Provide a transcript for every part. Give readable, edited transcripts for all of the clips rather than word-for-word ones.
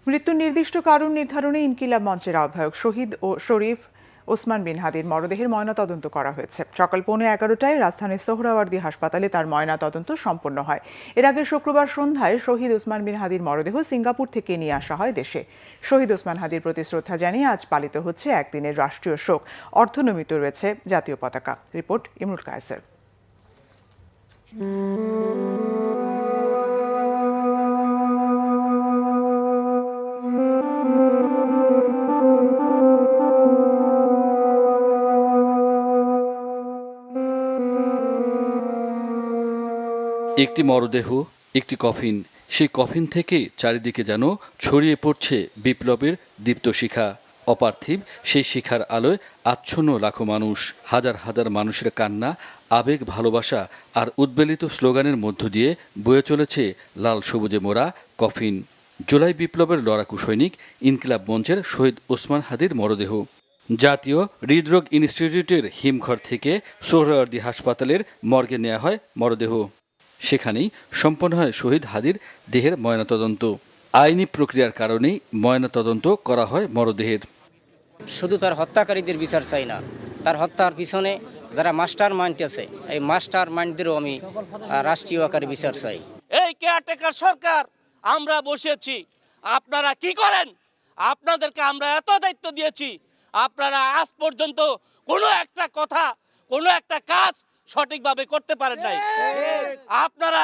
মৃত্যুর নির্দিষ্ট কারণ নির্ধারণে ইনকিলাব মঞ্চের আহ্বায়ক শহীদ ও শরীফ ওসমান বিন হাদির মরদেহের ময়নাতদন্ত করা হয়েছে। সকাল 11:15টায় রাজধানীর সোহরাওয়ার্দী হাসপাতালে তার ময়নাতদন্ত সম্পন্ন হয়। এর আগে শুক্রবার সন্ধ্যায় শহীদ ওসমান বিন হাদির মরদেহ সিঙ্গাপুর থেকে নিয়ে আসা হয় দেশে। শহীদ ওসমান হাদির প্রতি শ্রদ্ধা জানিয়ে আজ পালিত হচ্ছে একদিনের রাষ্ট্রীয় শোক। অর্ধনমিত রয়েছে জাতীয় পতাকা। রিপোর্ট ইমরুল কায়েসের। একটি মরদেহ, একটি কফিন। সেই কফিন থেকে চারিদিকে যেন ছড়িয়ে পড়ছে বিপ্লবের দীপ্ত শিখা। অপার্থিব সেই শিখার আলোয় আচ্ছন্ন লাখো মানুষ, হাজার হাজার মানুষের কান্না, আবেগ, ভালোবাসা আর উদ্বেলিত স্লোগানের মধ্য দিয়ে বয়ে চলেছে লাল সবুজে মোড়া কফিন। জুলাই বিপ্লবের লড়াকু সৈনিক ইনকিলাব মঞ্চের শহীদ ওসমান হাদির মরদেহ জাতীয় হৃদরোগ ইনস্টিটিউটের হিমঘর থেকে সোহরাওয়ার্দী হাসপাতালের মর্গে নেওয়া হয় মরদেহ। সেখানেই সম্পন্ন হয় শহীদ হাদির দেহের ময়নাতদন্ত। আইনি প্রক্রিয়ার কারণেই ময়নাতদন্ত করা হয় মরদেহের। শুধু তার হত্যাকারীদের বিচার চাই না, তার হত্যার পিছনে যারা মাস্টার মাইন্ড আছে, এই মাস্টার মাইন্ডদেরও আমি রাষ্ট্রীয় আকারে বিচার চাই। এই কেয়ারটেকার সরকার আমরা বসেছি, আপনারা কি করেন? আপনাদেরকে আমরা এত দায়িত্ব দিয়েছি, আপনারা আজ পর্যন্ত কোনো একটা কথা, কোনো একটা কাজ সঠিকভাবে করতে পারেন নাই। আপনারা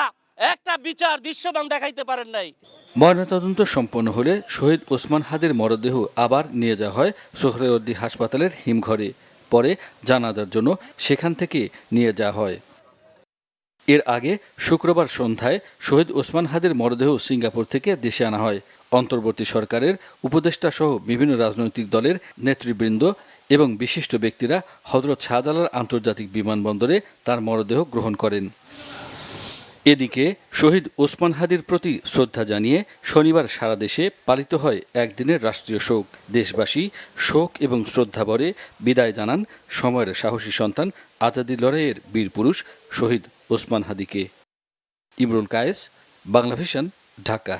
একটা বিচার দৃশ্যমান দেখাইতে পারেন নাই। ময়নাতদন্ত সম্পন্ন হলে শহীদ ওসমান হাদির মরদেহ আবার নিয়ে যাওয়া হয় সোহরাওয়ার্দী হাসপাতালের হিমঘরে। পরে জানাজার জন্য সেখান থেকে নিয়ে যাওয়া হয়। এর আগে শুক্রবার সন্ধ্যায় শহীদ ওসমান হাদির মরদেহ সিঙ্গাপুর থেকে দেশে আনা হয়। অন্তর্বর্তী সরকারের উপদেষ্টা সহ বিভিন্ন রাজনৈতিক দলের নেতৃবৃন্দ এবং বিশিষ্ট ব্যক্তিরা হযরত শাহজালাল আন্তর্জাতিক বিমানবন্দরে তার মরদেহ গ্রহণ করেন। এদিকে শহীদ ওসমান হাদির প্রতি শ্রদ্ধা জানিয়ে শনিবার সারা দেশে পালিত হয় একদিনের রাষ্ট্রীয় শোক। দেশবাসী শোক এবং শ্রদ্ধাভরে বিদায় জানান সময়ের সাহসী সন্তান, আজাদী লড়াইয়ের বীর পুরুষ শহীদ ওসমান হাদিকে। ইমরুল কায়েস, বাংলা ভিশন, ঢাকা।